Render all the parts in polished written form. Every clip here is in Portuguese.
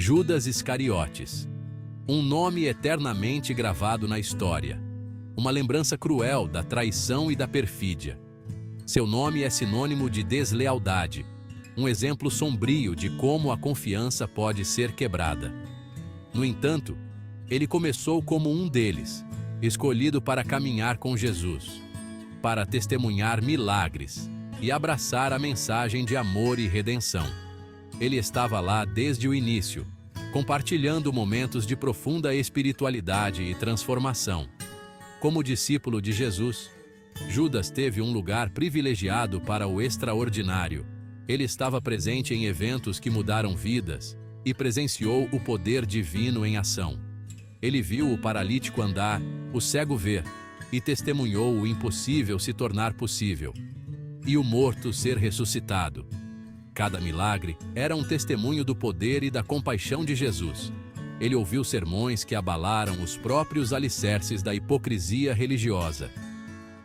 Judas Iscariotes. Um nome eternamente gravado na história. Uma lembrança cruel da traição e da perfídia. Seu nome é sinônimo de deslealdade, um exemplo sombrio de como a confiança pode ser quebrada. No entanto, ele começou como um deles, escolhido para caminhar com Jesus, para testemunhar milagres e abraçar a mensagem de amor e redenção. Ele estava lá desde o início, compartilhando momentos de profunda espiritualidade e transformação. Como discípulo de Jesus, Judas teve um lugar privilegiado para o extraordinário. Ele estava presente em eventos que mudaram vidas e presenciou o poder divino em ação. Ele viu o paralítico andar, o cego ver, e testemunhou o impossível se tornar possível, e o morto ser ressuscitado. Cada milagre era um testemunho do poder e da compaixão de Jesus. Ele ouviu sermões que abalaram os próprios alicerces da hipocrisia religiosa.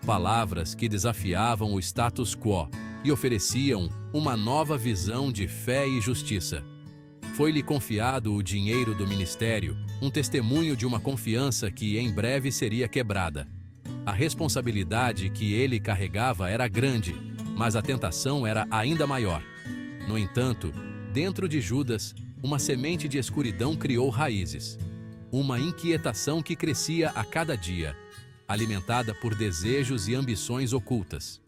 Palavras que desafiavam o status quo e ofereciam uma nova visão de fé e justiça. Foi-lhe confiado o dinheiro do ministério, um testemunho de uma confiança que em breve seria quebrada. A responsabilidade que ele carregava era grande, mas a tentação era ainda maior. No entanto, dentro de Judas, uma semente de escuridão criou raízes. Uma inquietação que crescia a cada dia, alimentada por desejos e ambições ocultas.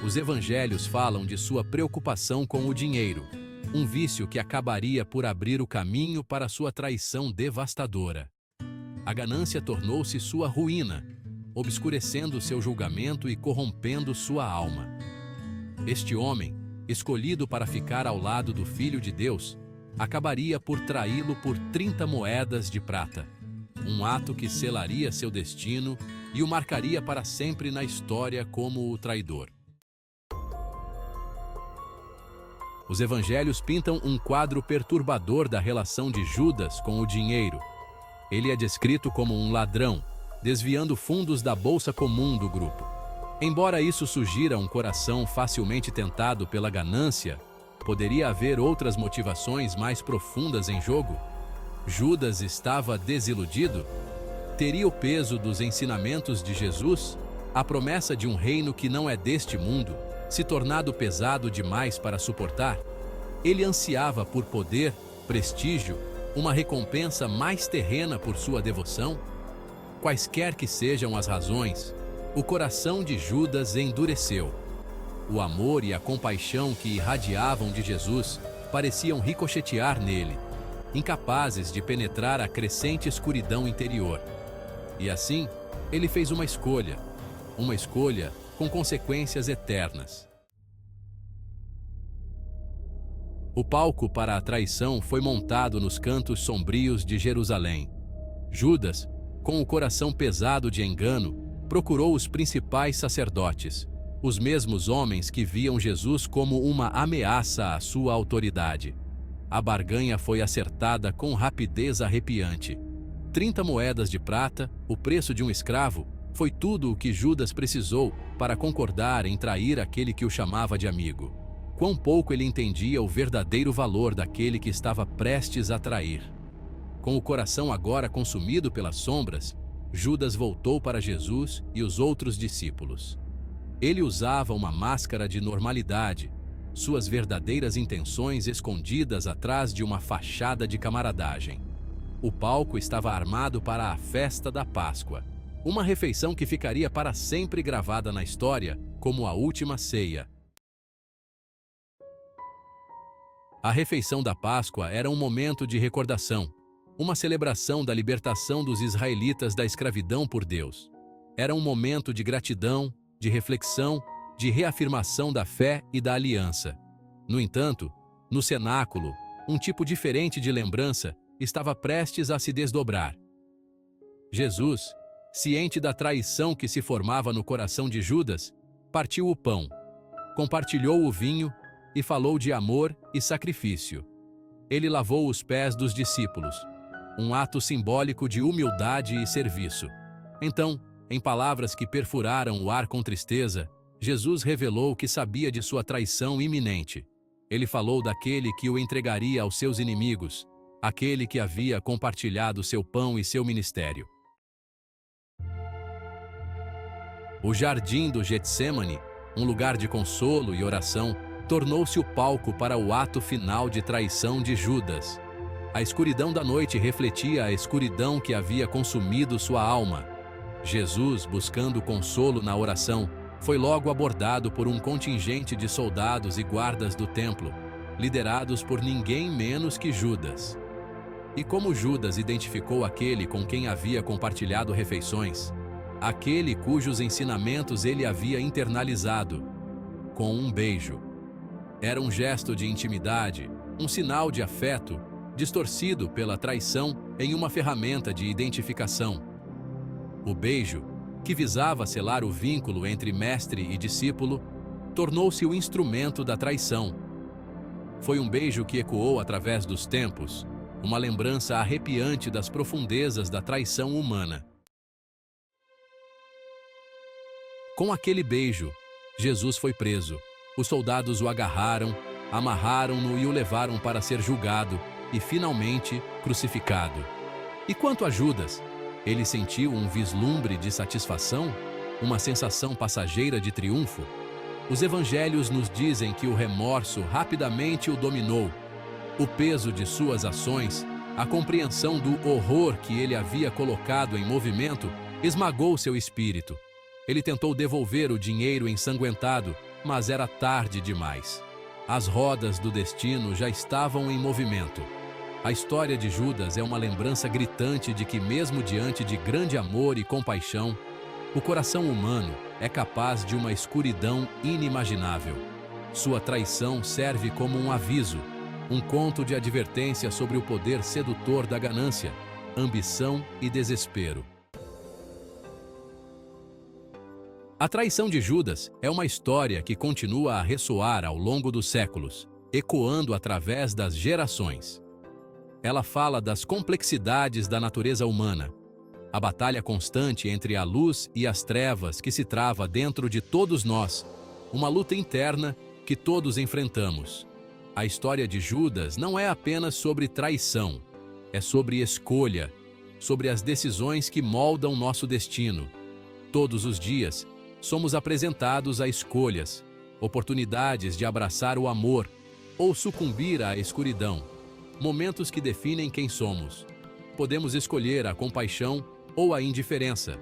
Os evangelhos falam de sua preocupação com o dinheiro, um vício que acabaria por abrir o caminho para sua traição devastadora. A ganância tornou-se sua ruína, obscurecendo seu julgamento e corrompendo sua alma. Este homem, escolhido para ficar ao lado do Filho de Deus, acabaria por traí-lo por 30 moedas de prata. Um ato que selaria seu destino e o marcaria para sempre na história como o traidor. Os evangelhos pintam um quadro perturbador da relação de Judas com o dinheiro. Ele é descrito como um ladrão, desviando fundos da bolsa comum do grupo. Embora isso sugira um coração facilmente tentado pela ganância, poderia haver outras motivações mais profundas em jogo? Judas estava desiludido? Teria o peso dos ensinamentos de Jesus, a promessa de um reino que não é deste mundo, se tornado pesado demais para suportar? Ele ansiava por poder, prestígio, uma recompensa mais terrena por sua devoção? Quaisquer que sejam as razões, o coração de Judas endureceu. O amor e a compaixão que irradiavam de Jesus pareciam ricochetear nele, incapazes de penetrar a crescente escuridão interior. E assim, ele fez uma escolha com consequências eternas. O palco para a traição foi montado nos cantos sombrios de Jerusalém. Judas, com o coração pesado de engano, procurou os principais sacerdotes, os mesmos homens que viam Jesus como uma ameaça à sua autoridade. A barganha foi acertada com rapidez arrepiante. 30 moedas de prata, o preço de um escravo, foi tudo o que Judas precisou para concordar em trair aquele que o chamava de amigo. Quão pouco ele entendia o verdadeiro valor daquele que estava prestes a trair. Com o coração agora consumido pelas sombras, Judas voltou para Jesus e os outros discípulos. Ele usava uma máscara de normalidade, suas verdadeiras intenções escondidas atrás de uma fachada de camaradagem. O palco estava armado para a festa da Páscoa, uma refeição que ficaria para sempre gravada na história como a última ceia. A refeição da Páscoa era um momento de recordação, uma celebração da libertação dos israelitas da escravidão por Deus. Era um momento de gratidão, de reflexão, de reafirmação da fé e da aliança. No entanto, no cenáculo, um tipo diferente de lembrança estava prestes a se desdobrar. Jesus, ciente da traição que se formava no coração de Judas, partiu o pão, compartilhou o vinho e falou de amor e sacrifício. Ele lavou os pés dos discípulos, um ato simbólico de humildade e serviço. Então, em palavras que perfuraram o ar com tristeza, Jesus revelou que sabia de sua traição iminente. Ele falou daquele que o entregaria aos seus inimigos, aquele que havia compartilhado seu pão e seu ministério. O jardim do Getsêmani, um lugar de consolo e oração, tornou-se o palco para o ato final de traição de Judas. A escuridão da noite refletia a escuridão que havia consumido sua alma. Jesus, buscando consolo na oração, foi logo abordado por um contingente de soldados e guardas do templo, liderados por ninguém menos que Judas. E como Judas identificou aquele com quem havia compartilhado refeições, aquele cujos ensinamentos ele havia internalizado, com um beijo. Era um gesto de intimidade, um sinal de afeto, distorcido pela traição em uma ferramenta de identificação. O beijo, que visava selar o vínculo entre mestre e discípulo, tornou-se o instrumento da traição. Foi um beijo que ecoou através dos tempos, uma lembrança arrepiante das profundezas da traição humana. Com aquele beijo, Jesus foi preso. Os soldados o agarraram, amarraram-no e o levaram para ser julgado e, finalmente, crucificado. E quanto a Judas, ele sentiu um vislumbre de satisfação, uma sensação passageira de triunfo? Os evangelhos nos dizem que o remorso rapidamente o dominou. O peso de suas ações, a compreensão do horror que ele havia colocado em movimento, esmagou seu espírito. Ele tentou devolver o dinheiro ensanguentado, mas era tarde demais. As rodas do destino já estavam em movimento. A história de Judas é uma lembrança gritante de que, mesmo diante de grande amor e compaixão, o coração humano é capaz de uma escuridão inimaginável. Sua traição serve como um aviso, um conto de advertência sobre o poder sedutor da ganância, ambição e desespero. A traição de Judas é uma história que continua a ressoar ao longo dos séculos, ecoando através das gerações. Ela fala das complexidades da natureza humana, a batalha constante entre a luz e as trevas que se trava dentro de todos nós, uma luta interna que todos enfrentamos. A história de Judas não é apenas sobre traição, é sobre escolha, sobre as decisões que moldam nosso destino. Todos os dias, somos apresentados a escolhas, oportunidades de abraçar o amor ou sucumbir à escuridão, momentos que definem quem somos. Podemos escolher a compaixão ou a indiferença,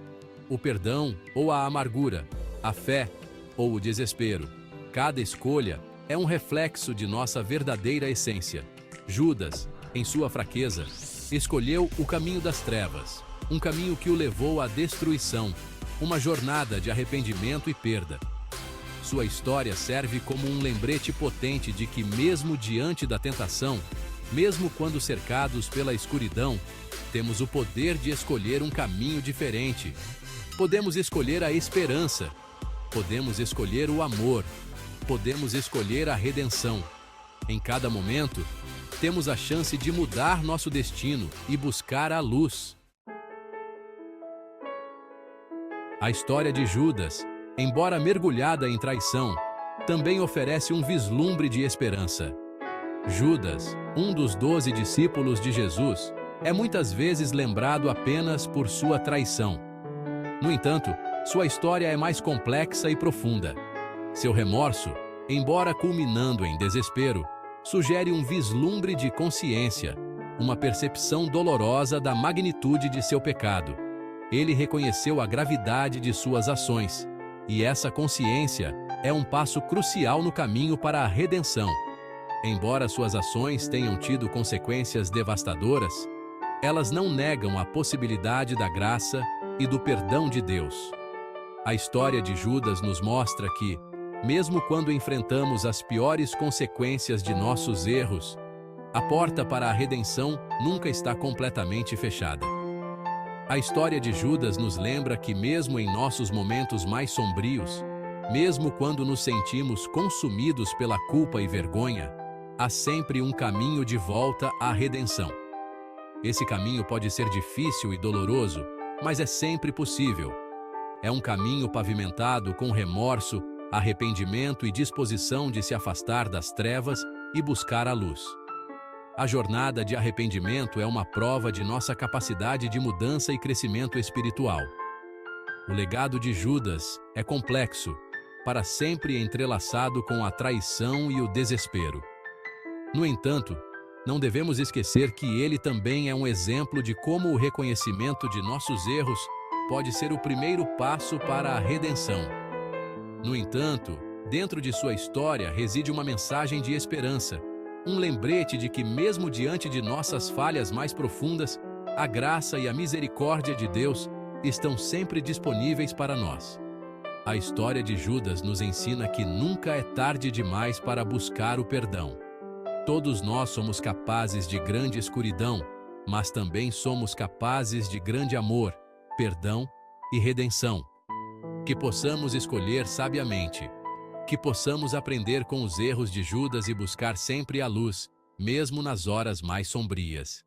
o perdão ou a amargura, a fé ou o desespero. Cada escolha é um reflexo de nossa verdadeira essência. Judas, em sua fraqueza, escolheu o caminho das trevas, um caminho que o levou à destruição, uma jornada de arrependimento e perda. Sua história serve como um lembrete potente de que, mesmo diante da tentação, mesmo quando cercados pela escuridão, temos o poder de escolher um caminho diferente. Podemos escolher a esperança, podemos escolher o amor, podemos escolher a redenção. Em cada momento, temos a chance de mudar nosso destino e buscar a luz. A história de Judas, embora mergulhada em traição, também oferece um vislumbre de esperança. Judas, um dos 12 discípulos de Jesus, é muitas vezes lembrado apenas por sua traição. No entanto, sua história é mais complexa e profunda. Seu remorso, embora culminando em desespero, sugere um vislumbre de consciência, uma percepção dolorosa da magnitude de seu pecado. Ele reconheceu a gravidade de suas ações, e essa consciência é um passo crucial no caminho para a redenção. Embora suas ações tenham tido consequências devastadoras, elas não negam a possibilidade da graça e do perdão de Deus. A história de Judas nos mostra que, mesmo quando enfrentamos as piores consequências de nossos erros, a porta para a redenção nunca está completamente fechada. A história de Judas nos lembra que, mesmo em nossos momentos mais sombrios, mesmo quando nos sentimos consumidos pela culpa e vergonha, há sempre um caminho de volta à redenção. Esse caminho pode ser difícil e doloroso, mas é sempre possível. É um caminho pavimentado com remorso, arrependimento e disposição de se afastar das trevas e buscar a luz. A jornada de arrependimento é uma prova de nossa capacidade de mudança e crescimento espiritual. O legado de Judas é complexo, para sempre entrelaçado com a traição e o desespero. No entanto, não devemos esquecer que ele também é um exemplo de como o reconhecimento de nossos erros pode ser o primeiro passo para a redenção. No entanto, dentro de sua história reside uma mensagem de esperança, um lembrete de que mesmo diante de nossas falhas mais profundas, a graça e a misericórdia de Deus estão sempre disponíveis para nós. A história de Judas nos ensina que nunca é tarde demais para buscar o perdão. Todos nós somos capazes de grande escuridão, mas também somos capazes de grande amor, perdão e redenção. Que possamos escolher sabiamente. Que possamos aprender com os erros de Judas e buscar sempre a luz, mesmo nas horas mais sombrias.